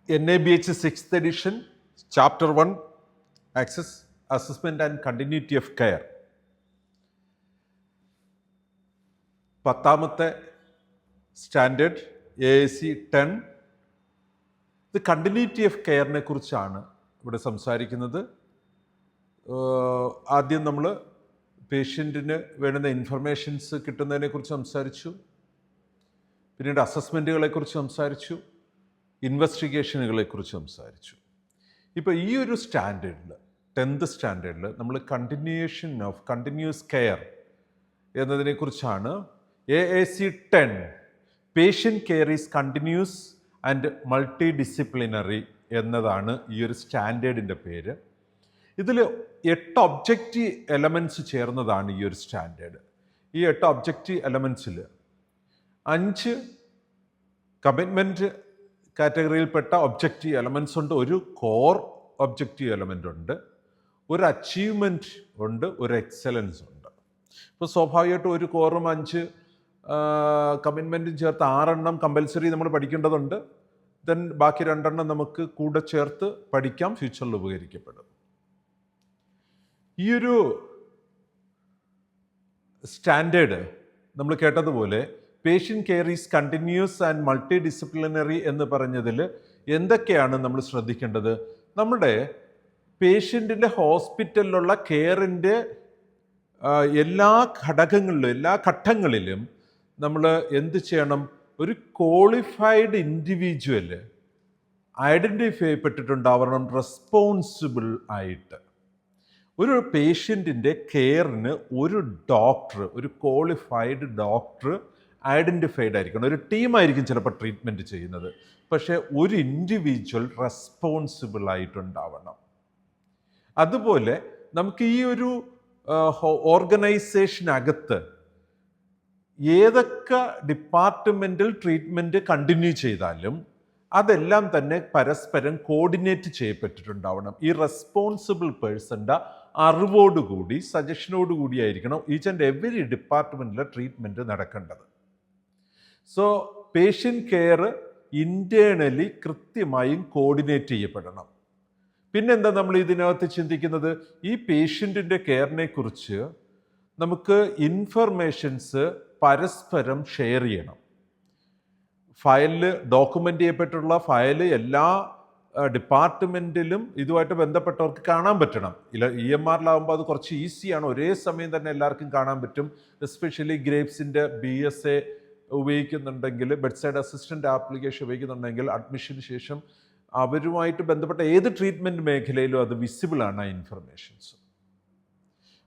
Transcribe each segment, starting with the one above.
NABH 6th edition, Chapter 1, Access, Assessment and Continuity of Care. പത്താമത്തെ standard AAC 10 ഇത് continuity of കെയറിനെ കുറിച്ചാണ് ഇവിടെ സംസാരിക്കുന്നത്. ആദ്യം നമ്മൾ പേഷ്യൻറ്റിന് വേണ്ടുന്ന ഇൻഫർമേഷൻസ് കിട്ടുന്നതിനെക്കുറിച്ച് സംസാരിച്ചു, പിന്നീട് അസസ്മെൻറ്റുകളെക്കുറിച്ച് സംസാരിച്ചു, ഇൻവെസ്റ്റിഗേഷനുകളെക്കുറിച്ച് സംസാരിച്ചു. ഇപ്പോൾ ഈ ഒരു സ്റ്റാൻഡേർഡിൽ 10th സ്റ്റാൻഡേർഡിൽ നമ്മൾ കണ്ടിന്യൂഷൻ ഓഫ് കണ്ടിന്യൂസ് കെയർ എന്നതിനെക്കുറിച്ചാണ് AAC 10 patient care is continuous and multi disciplinary എന്നതാണ് ഈ ഒരു സ്റ്റാൻഡേർഡിൻ്റെ പേര്. ഇതിൽ 8 ഒബ്ജക്റ്റീവ് എലമെൻറ്റ്സ് ചേർന്നതാണ് ഈ ഒരു സ്റ്റാൻഡേർഡ്. ഈ 8 ഒബ്ജക്റ്റീവ് എലമെൻറ്റ്സിൽ 5 കമ്മിറ്റ്മെൻറ്റ് കാറ്റഗറിയിൽപ്പെട്ട ഒബ്ജക്റ്റീവ് എലമെൻറ്റ്സ് ഉണ്ട്, ഒരു കോർ ഒബ്ജക്റ്റീവ് എലമെൻ്റ് ഉണ്ട്, ഒരു അച്ചീവ്മെൻറ്റ് ഉണ്ട്, ഒരു എക്സലൻസ് ഉണ്ട്. ഇപ്പോൾ സ്വാഭാവികമായിട്ടും ഒരു കോറും 5 കമ്മിറ്റ്മെൻറ്റും ചേർത്ത് 6 എണ്ണം കമ്പൽസറി നമ്മൾ പഠിക്കേണ്ടതുണ്ട്. ദെൻ ബാക്കി 2 എണ്ണം നമുക്ക് കൂടെ ചേർത്ത് പഠിക്കാം, ഫ്യൂച്ചറിൽ ഉപകരിക്കപ്പെടും. ഈ ഒരു സ്റ്റാൻഡേർഡ് നമ്മൾ കേട്ടതുപോലെ patient care is continuous and multidisciplinary എന്ന് പറഞ്ഞതിൽ എന്തൊക്കെയാണ് നമ്മൾ ശ്രദ്ധിക്കേണ്ടത്? നമ്മുടെ പേഷ്യൻറ്റിൻ്റെ ഹോസ്പിറ്റലിലുള്ള കെയറിൻ്റെ എല്ലാ ഘടകങ്ങളിലും എല്ലാ ഘട്ടങ്ങളിലും നമ്മൾ എന്ത് ചെയ്യണം? ഒരു ക്വാളിഫൈഡ് ഇൻഡിവിജ്വൽ ഐഡൻറ്റിഫൈ ചെയ്യപ്പെട്ടിട്ടുണ്ടാവണം റെസ്പോൺസിബിൾ ആയിട്ട്. ഒരു പേഷ്യൻറ്റിൻ്റെ കെയറിന് ഒരു ഡോക്ടർ, ഒരു ക്വാളിഫൈഡ് ഡോക്ടർ ഐഡൻറ്റിഫൈഡ് ആയിരിക്കണം. ഒരു ടീമായിരിക്കും ചിലപ്പോൾ ട്രീറ്റ്മെൻറ്റ് ചെയ്യുന്നത്, പക്ഷേ ഒരു ഇൻഡിവിജ്വൽ റെസ്പോൺസിബിൾ ആയിട്ടുണ്ടാവണം. അതുപോലെ നമുക്ക് ഈ ഒരു ഓർഗനൈസേഷനകത്ത് ഏതൊക്കെ ഡിപ്പാർട്ട്മെൻറ്റൽ ട്രീറ്റ്മെൻറ്റ് കണ്ടിന്യൂ ചെയ്താലും അതെല്ലാം തന്നെ പരസ്പരം കോർഡിനേറ്റ് ചെയ്യപ്പെട്ടിട്ടുണ്ടാവണം. ഈ റെസ്പോൺസിബിൾ പേഴ്സൻ്റെ അറിവോടുകൂടി സജഷനോടുകൂടി ആയിരിക്കണം ഈച്ച് ആൻഡ് എവരി ഡിപ്പാർട്ട്മെൻറ്റിലെ ട്രീറ്റ്മെൻറ്റ് നടക്കേണ്ടത്. സോ പേഷ്യൻ്റ് കെയർ ഇൻറ്റേർണലി കൃത്യമായും കോർഡിനേറ്റ് ചെയ്യപ്പെടണം. പിന്നെന്താ നമ്മൾ ഇതിനകത്ത് ചിന്തിക്കുന്നത്? ഈ പേഷ്യൻറ്റിൻ്റെ കെയറിനെ കുറിച്ച് നമുക്ക് ഇൻഫർമേഷൻസ് പരസ്പരം ഷെയർ ചെയ്യണം. ഫയലിൽ ഡോക്യുമെൻ്റ് ചെയ്യപ്പെട്ടുള്ള ഫയൽ എല്ലാ ഡിപ്പാർട്ട്മെൻറ്റിലും ഇതുമായിട്ട് ബന്ധപ്പെട്ടവർക്ക് കാണാൻ പറ്റണം. EMRലാകുമ്പോൾ അത് കുറച്ച് ഈസിയാണ്, ഒരേ സമയം തന്നെ എല്ലാവർക്കും കാണാൻ പറ്റും. എസ്പെഷ്യലി ഗ്രേപ്സിൻ്റെ BSA ഉപയോഗിക്കുന്നുണ്ടെങ്കിൽ, ബെഡ് സൈഡ് അസിസ്റ്റൻ്റ് ആപ്ലിക്കേഷൻ ഉപയോഗിക്കുന്നുണ്ടെങ്കിൽ അഡ്മിഷന് ശേഷം അവരുമായിട്ട് ബന്ധപ്പെട്ട ഏത് ട്രീറ്റ്മെൻറ്റ് മേഖലയിലും അത് വിസിബിളാണ് ആ ഇൻഫർമേഷൻസ്.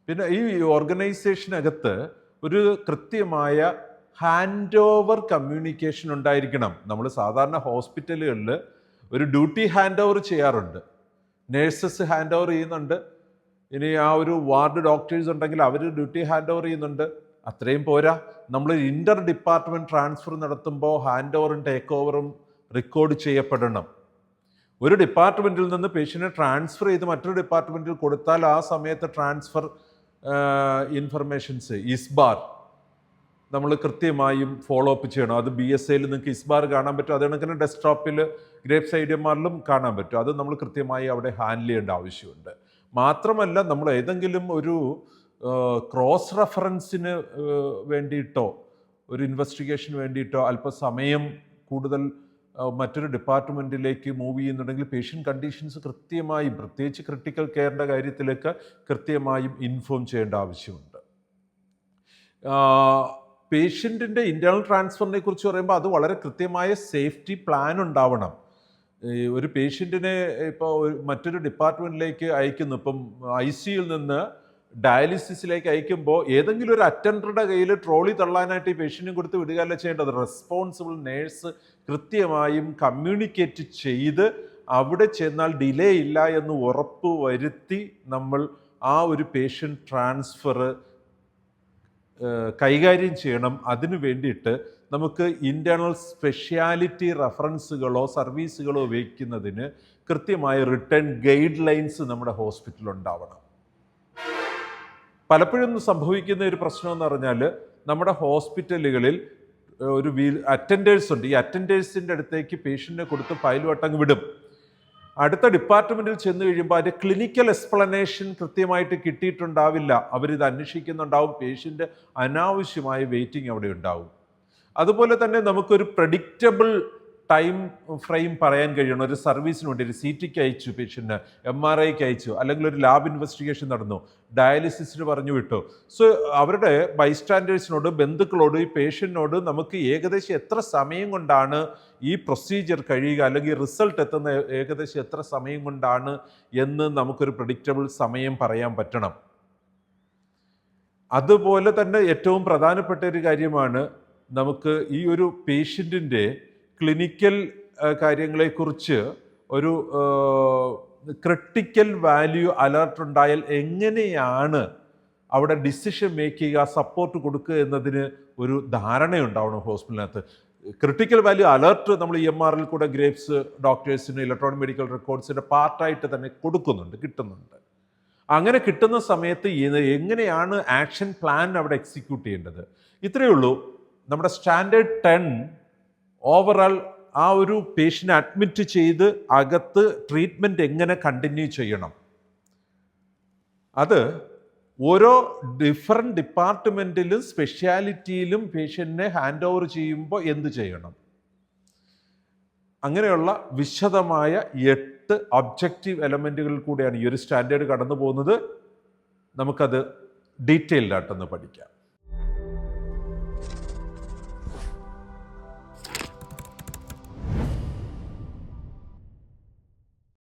പിന്നെ ഈ ഓർഗനൈസേഷനകത്ത് ഒരു കൃത്യമായ ഹാൻഡ് ഓവർ കമ്മ്യൂണിക്കേഷൻ ഉണ്ടായിരിക്കണം. നമ്മൾ സാധാരണ ഹോസ്പിറ്റലുകളിൽ ഒരു ഡ്യൂട്ടി ഹാൻഡ് ഓവർ ചെയ്യാറുണ്ട്, നേഴ്സസ് ഹാൻഡ് ഓവർ ചെയ്യുന്നുണ്ട്, ഇനി ആ ഒരു വാർഡ് ഡോക്ടേഴ്സ് ഉണ്ടെങ്കിൽ അവർ ഡ്യൂട്ടി ഹാൻഡ് ഓവർ ചെയ്യുന്നുണ്ട്. അത്രയും പോരാ, നമ്മൾ ഇൻ്റർ ഡിപ്പാർട്ട്മെൻറ്റ് ട്രാൻസ്ഫർ നടത്തുമ്പോൾ ഹാൻഡ് ഓവറും ടേക്ക് ഓവറും റെക്കോർഡ് ചെയ്യപ്പെടണം. ഒരു ഡിപ്പാർട്ട്മെൻറ്റിൽ നിന്ന് പേഷ്യൻറ്റിനെ ട്രാൻസ്ഫർ ചെയ്ത് മറ്റൊരു ഡിപ്പാർട്ട്മെൻറ്റിൽ കൊടുത്താൽ ആ സമയത്ത് ട്രാൻസ്ഫർ ഇൻഫർമേഷൻസ് ഇസ്ബാർ നമ്മൾ കൃത്യമായും ഫോളോ അപ്പ് ചെയ്യണം. അത് BSAയിൽ നിങ്ങൾക്ക് ഇസ്ബാർ കാണാൻ പറ്റും, അത് കണക്കിന് ഡെസ്ക്ടോപ്പിൽ ഗ്രേപ്സ് IDMRലും കാണാൻ പറ്റും. അത് നമ്മൾ കൃത്യമായി അവിടെ ഹാൻഡിൽ ചെയ്യേണ്ട ആവശ്യമുണ്ട്. മാത്രമല്ല, നമ്മൾ ഏതെങ്കിലും ഒരു ക്രോസ് റെഫറൻസിന് വേണ്ടിയിട്ടോ ഒരു ഇൻവെസ്റ്റിഗേഷന് വേണ്ടിയിട്ടോ അല്പസമയം കൂടുതൽ മറ്റൊരു ഡിപ്പാർട്ട്മെൻറ്റിലേക്ക് മൂവ് ചെയ്യുന്നുണ്ടെങ്കിൽ പേഷ്യൻ്റ് കണ്ടീഷൻസ് കൃത്യമായും, പ്രത്യേകിച്ച് ക്രിട്ടിക്കൽ കെയറിൻ്റെ കാര്യത്തിലേക്ക് കൃത്യമായും ഇൻഫോം ചെയ്യേണ്ട ആവശ്യമുണ്ട്. പേഷ്യൻറ്റിൻ്റെ ഇൻറ്റേർണൽ ട്രാൻസ്ഫറിനെ കുറിച്ച് പറയുമ്പോൾ അത് വളരെ കൃത്യമായ സേഫ്റ്റി പ്ലാൻ ഉണ്ടാവണം. ഒരു പേഷ്യൻറ്റിനെ ഇപ്പോൾ മറ്റൊരു ഡിപ്പാർട്ട്മെൻറ്റിലേക്ക് അയക്കുന്നു, ഇപ്പം ICUയിൽ നിന്ന് ഡയാലിസിസിലേക്ക് അയക്കുമ്പോൾ ഏതെങ്കിലും ഒരു അറ്റൻഡറുടെ കയ്യിൽ ട്രോളി തള്ളാനായിട്ട് ഈ പേഷ്യൻറ്റിനും കൊടുത്ത് വിടുകയല്ല ചെയ്യേണ്ടത്. റെസ്പോൺസിബിൾ നേഴ്സ് കൃത്യമായും കമ്മ്യൂണിക്കേറ്റ് ചെയ്ത് അവിടെ ചെന്നാൽ ഡിലേ ഇല്ല എന്ന് ഉറപ്പ് വരുത്തി നമ്മൾ ആ ഒരു പേഷ്യൻ്റ് ട്രാൻസ്ഫർ കൈകാര്യം ചെയ്യണം. അതിനു വേണ്ടിയിട്ട് നമുക്ക് ഇൻറ്റേർണൽ സ്പെഷ്യാലിറ്റി റെഫറൻസുകളോ സർവീസുകളോ ഉപയോഗിക്കുന്നതിന് കൃത്യമായ റിട്ടേൺ ഗൈഡ് ലൈൻസ് നമ്മുടെ ഹോസ്പിറ്റലിൽ ഉണ്ടാവണം. പലപ്പോഴും സംഭവിക്കുന്ന ഒരു പ്രശ്നം എന്ന് പറഞ്ഞാൽ നമ്മുടെ ഹോസ്പിറ്റലുകളിൽ ഒരു അറ്റൻഡേഴ്സ് ഉണ്ട്. ഈ അറ്റൻഡേഴ്സിൻ്റെ അടുത്തേക്ക് പേഷ്യൻറ്റിനെ കൊടുത്ത് ഫയൽ വട്ടങ്ങ് വിടും. അടുത്ത ഡിപ്പാർട്ട്മെൻറ്റിൽ ചെന്ന് കഴിയുമ്പോൾ അതിൻ്റെ ക്ലിനിക്കൽ എക്സ്പ്ലനേഷൻ കൃത്യമായിട്ട് കിട്ടിയിട്ടുണ്ടാവില്ല. അവരിത് അന്വേഷിക്കുന്നുണ്ടാവും. പേഷ്യൻ്റ് അനാവശ്യമായ വെയിറ്റിംഗ് അവിടെ ഉണ്ടാവും. അതുപോലെ തന്നെ നമുക്കൊരു പ്രഡിക്റ്റബിൾ ടൈം ഫ്രെയിം പറയാൻ കഴിയണം. ഒരു സർവീസിന് വേണ്ടി ഒരു CTക്ക് അയച്ചു പേഷ്യൻറ്റിന്, MRIക്ക് അയച്ചു, അല്ലെങ്കിൽ ഒരു ലാബ് ഇൻവെസ്റ്റിഗേഷൻ നടന്നു, ഡയാലിസിസിന് പറഞ്ഞു വിട്ടു. സോ അവരുടെ ബൈസ്റ്റാൻഡേഴ്സിനോട്, ബന്ധുക്കളോട്, ഈ പേഷ്യൻറ്റിനോട് നമുക്ക് ഏകദേശം എത്ര സമയം കൊണ്ടാണ് ഈ പ്രൊസീജിയർ കഴിയുക, അല്ലെങ്കിൽ റിസൾട്ട് എത്തുന്ന ഏകദേശം എത്ര സമയം കൊണ്ടാണ് എന്ന് നമുക്കൊരു പ്രഡിക്റ്റബിൾ സമയം പറയാൻ പറ്റണം. അതുപോലെ തന്നെ ഏറ്റവും പ്രധാനപ്പെട്ട ഒരു കാര്യമാണ് നമുക്ക് ഈ ഒരു പേഷ്യൻറ്റിൻ്റെ ക്ലിനിക്കൽ കാര്യങ്ങളെക്കുറിച്ച് ഒരു ക്രിട്ടിക്കൽ വാല്യൂ അലർട്ട് ഉണ്ടായാൽ എങ്ങനെയാണ് അവിടെ ഡിസിഷൻ മേക്ക് ചെയ്യുക, സപ്പോർട്ട് കൊടുക്കുക എന്നതിന് ഒരു ധാരണയുണ്ടാവണം ഹോസ്പിറ്റലിനകത്ത്. ക്രിട്ടിക്കൽ വാല്യൂ അലർട്ട് നമ്മൾ EMRൽ കൂടെ ഗ്രേപ്സ് ഡോക്ടേഴ്സിന് ഇലക്ട്രോണിക് മെഡിക്കൽ റെക്കോർഡ്സിൻ്റെ പാർട്ടായിട്ട് തന്നെ കിട്ടുന്നുണ്ട്. അങ്ങനെ കിട്ടുന്ന സമയത്ത് എങ്ങനെയാണ് ആക്ഷൻ പ്ലാൻ അവിടെ എക്സിക്യൂട്ട് ചെയ്യേണ്ടത്. ഇത്രയേ ഉള്ളൂ. നമ്മുടെ സ്റ്റാൻഡേർഡ് 10 ഓവറാൾ ആ ഒരു പേഷ്യൻ്റ് അഡ്മിറ്റ് ചെയ്ത് അകത്ത് ട്രീറ്റ്മെൻറ്റ് എങ്ങനെ കണ്ടിന്യൂ ചെയ്യണം, അത് ഓരോ ഡിഫറെൻറ്റ് ഡിപ്പാർട്ട്മെൻറ്റിലും സ്പെഷ്യാലിറ്റിയിലും പേഷ്യൻറ്റിനെ ഹാൻഡ് ഓവർ ചെയ്യുമ്പോൾ എന്ത് ചെയ്യണം, അങ്ങനെയുള്ള വിശദമായ 8 ഒബ്ജക്റ്റീവ് എലമെൻറ്റുകളിൽ കൂടെയാണ് ഈ ഒരു സ്റ്റാൻഡേർഡ് കടന്നു പോകുന്നത്. നമുക്കത് ഡീറ്റെയിൽഡായിട്ടൊന്ന് പഠിക്കാം.